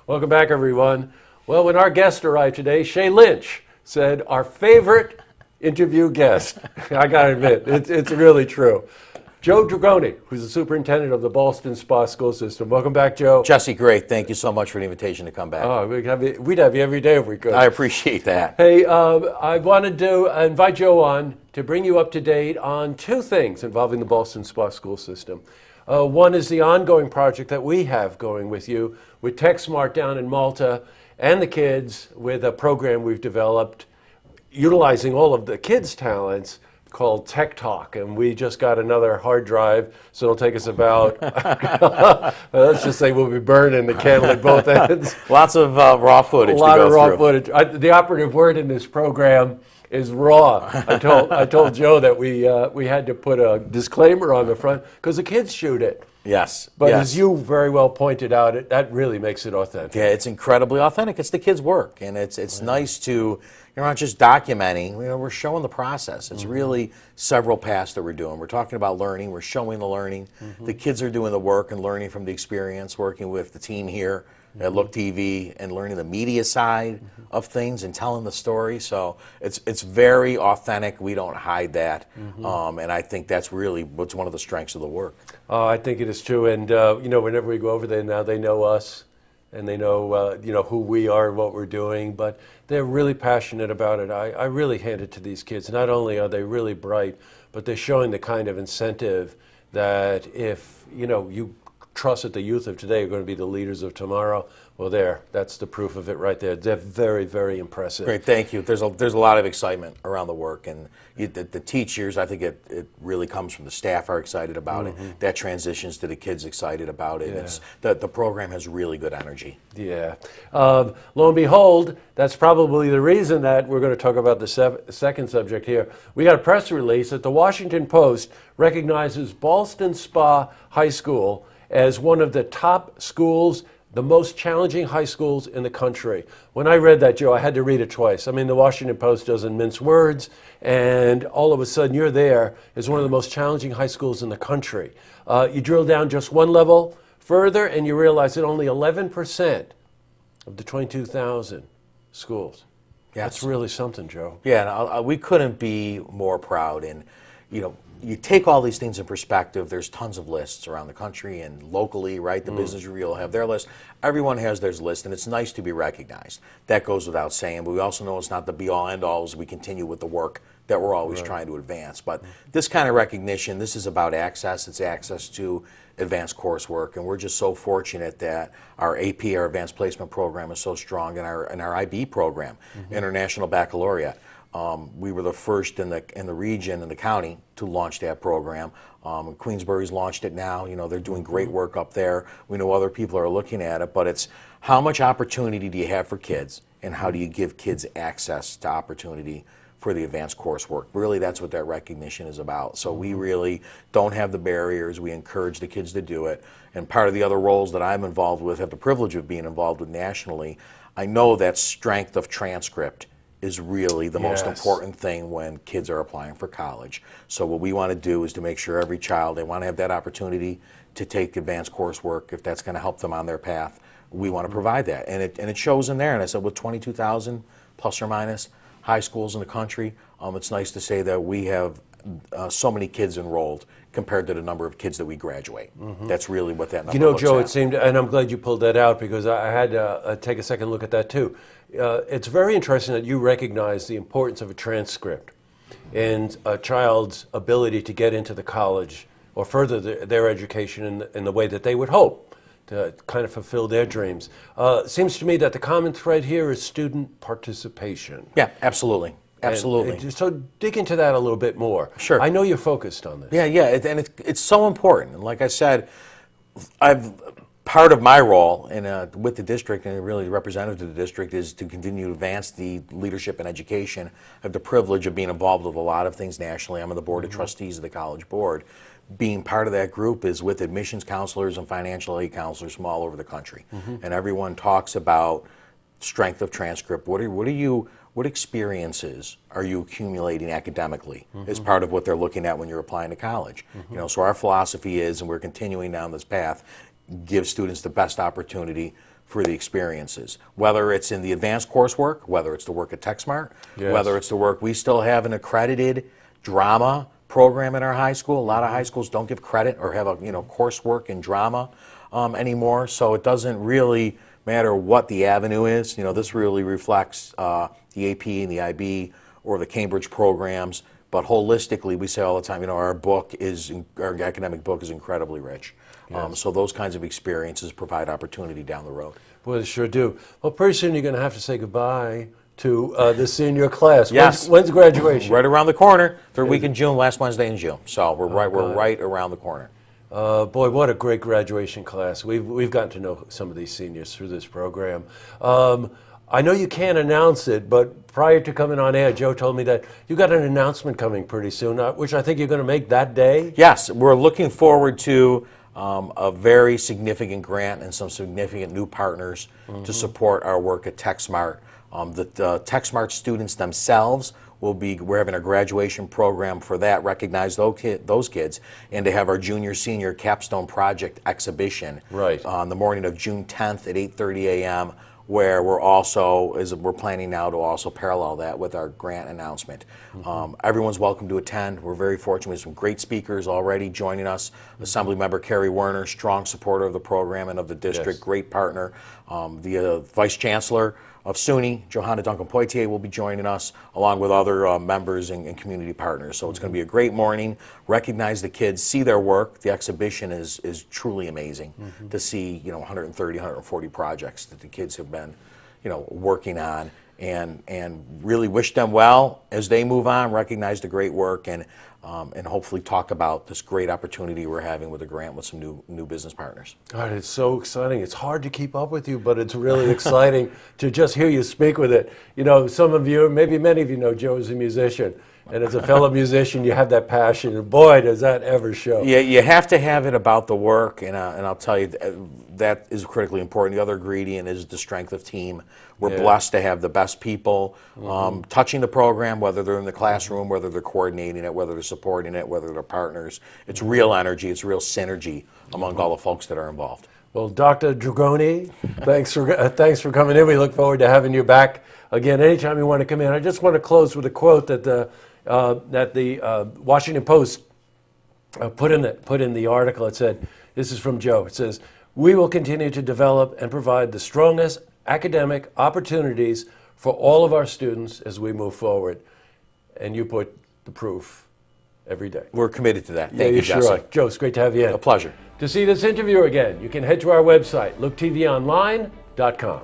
Welcome back, everyone. Well, when our guest arrived today, Shay Lynch said our favorite interview guest. I got to admit, it's really true. Joe Dragone, who's the superintendent of the Ballston Spa School System. Welcome back, Joe. Jesse, great. Thank you so much for the invitation to come back. Oh, we'd have you every day if we could. I appreciate that. Hey, I wanted to invite Joe on to bring you up to date on two things involving the Ballston Spa School System. One is the ongoing project that we have going with you with TechSmart down in Malta and the kids with a program we've developed utilizing all of the kids' talents called Tech Talk, and we just got another hard drive, so it'll take us about, let's just say we'll be burning the candle at both ends. Lots of raw footage. A lot of raw footage. The operative word in this program is raw. I told Joe that we had to put a disclaimer on the front because the kids shoot it. Yes. But yes. as you very well pointed out, that really makes it authentic. Yeah, it's incredibly authentic. It's the kids' work, and it's nice to, you're not just documenting, we're showing the process. It's really several paths that we're doing. We're talking about learning, we're showing the learning. The kids are doing the work and learning from the experience, working with the team here at Look TV and learning the media side of things and telling the story. So it's very authentic. We don't hide that. And I think that's really what's one of the strengths of the work. I think it is true. And, whenever we go over there now, they know us. And they know, who we are and what we're doing, but they're really passionate about it. I really hand it to these kids. Not only are they really bright, but they're showing the kind of incentive that if, you trust that the youth of today are going to be the leaders of tomorrow, well, that's the proof of it right there. They're very, very impressive. Great, thank you. There's a lot of excitement around the work, and the teachers, I think it really comes from the staff are excited about it. That transitions to the kids excited about it. Yeah. The program has really good energy. Yeah. Lo and behold, that's probably the reason that we're going to talk about the second subject here. We got a press release that the Washington Post recognizes Ballston Spa High School as one of the top schools, the most challenging high schools in the country. When I read that, Joe, I had to read it twice. I mean, the Washington Post doesn't mince words, and all of a sudden you're there as one of the most challenging high schools in the country. You drill down just one level further, and you realize that only 11% of the 22,000 schools. Yes. That's really something, Joe. Yeah, we couldn't be more proud. And, you take all these things in perspective. There's tons of lists around the country and locally, right? The Business Review will have their list. Everyone has their list, and it's nice to be recognized. That goes without saying, but we also know it's not the be-all, end-all as we continue with the work that we're always trying to advance. But this kind of recognition, this is about access. It's access to advanced coursework, and we're just so fortunate that our AP, our Advanced Placement Program, is so strong, and our IB program, International Baccalaureate. We were the first in the region, in the county, to launch that program. Queensbury's launched it now. They're doing great work up there. We know other people are looking at it, but it's how much opportunity do you have for kids, and how do you give kids access to opportunity for the advanced coursework? Really, that's what that recognition is about. So we really don't have the barriers. We encourage the kids to do it. And part of the other roles that I'm involved with, have the privilege of being involved with nationally, I know that strength of transcript is really the most important thing when kids are applying for college. So what we want to do is to make sure every child, they want to have that opportunity to take advanced coursework if that's going to help them on their path. We want to provide that. And it shows in there. And I said with 22,000 plus or minus high schools in the country, it's nice to say that we have so many kids enrolled compared to the number of kids that we graduate. That's really what that number looks Joe, at. it seemed, and I'm glad you pulled that out because I had to take a second look at that too. It's very interesting that you recognize the importance of a transcript and a child's ability to get into the college or further their education in the way that they would hope to kind of fulfill their dreams. It seems to me that the common thread here is student participation. Yeah, absolutely. Absolutely. So dig into that a little bit more. Sure. I know you're focused on this. Yeah, and it's so important. And like I said, part of my role with the district, and really representative to the district, is to continue to advance the leadership in education. I have the privilege of being involved with a lot of things nationally. I'm on the board of trustees of the College Board. Being part of that group is with admissions counselors and financial aid counselors from all over the country. And everyone talks about strength of transcript. What experiences are you accumulating academically as part of what they're looking at when you're applying to college? So our philosophy is, and we're continuing down this path, give students the best opportunity for the experiences, whether it's in the advanced coursework, whether it's the work at TechSmart, Yes. whether it's the work, we still have an accredited drama program in our high school. A lot of high schools don't give credit or have a coursework in drama anymore, so it doesn't really matter what the avenue is. This really reflects the AP and the IB or the Cambridge programs, but holistically, we say all the time, our academic book is incredibly rich. Yes. So those kinds of experiences provide opportunity down the road. Well, they sure do. Well, pretty soon you're going to have to say goodbye to the senior class. Yes. When's graduation? Right around the corner, third week in June, last Wednesday in June. So we're right around the corner. Boy, what a great graduation class. We've gotten to know some of these seniors through this program. I know you can't announce it, but prior to coming on air, Joe told me that you got an announcement coming pretty soon, which I think you're going to make that day. Yes, we're looking forward to a very significant grant and some significant new partners to support our work at TechSmart. The TechSmart students themselves we're having a graduation program for that, recognize those kids, and to have our junior senior capstone project exhibition on the morning of June 10th at 8:30 a.m. where we're planning now to also parallel that with our grant announcement. Everyone's welcome to attend. We're very fortunate. We have some great speakers already joining us. Assemblymember Carrie Werner, strong supporter of the program and of the district, great partner. The Vice Chancellor of SUNY, Johanna Duncan-Poitier, will be joining us, along with other members and community partners. So it's going to be a great morning. Recognize the kids, see their work. The exhibition is truly amazing to see 130, 140 projects that the kids have been working on, and really wish them well as they move on, recognize the great work, and hopefully talk about this great opportunity we're having with the grant with some new business partners. God, it's so exciting. It's hard to keep up with you, but it's really exciting to just hear you speak with it. Some of you, maybe many of you know Joe is a musician. And as a fellow musician, you have that passion, and boy, does that ever show. Yeah, you have to have it about the work, and I'll tell you, that is critically important. The other ingredient is the strength of team. We're blessed to have the best people touching the program, whether they're in the classroom, whether they're coordinating it, whether they're supporting it, whether they're partners. It's real energy, it's real synergy among all the folks that are involved. Well, Dr. Dragone, thanks for coming in. We look forward to having you back again anytime you want to come in. I just want to close with a quote that the Washington Post put in the article. It said, this is from Joe. It says, "We will continue to develop and provide the strongest academic opportunities for all of our students as we move forward." And you put the proof every day. We're committed to that. Thank you, Jesse. Sure are. Joe, it's great to have you in. A pleasure. To see this interview again, you can head to our website, looktvonline.com.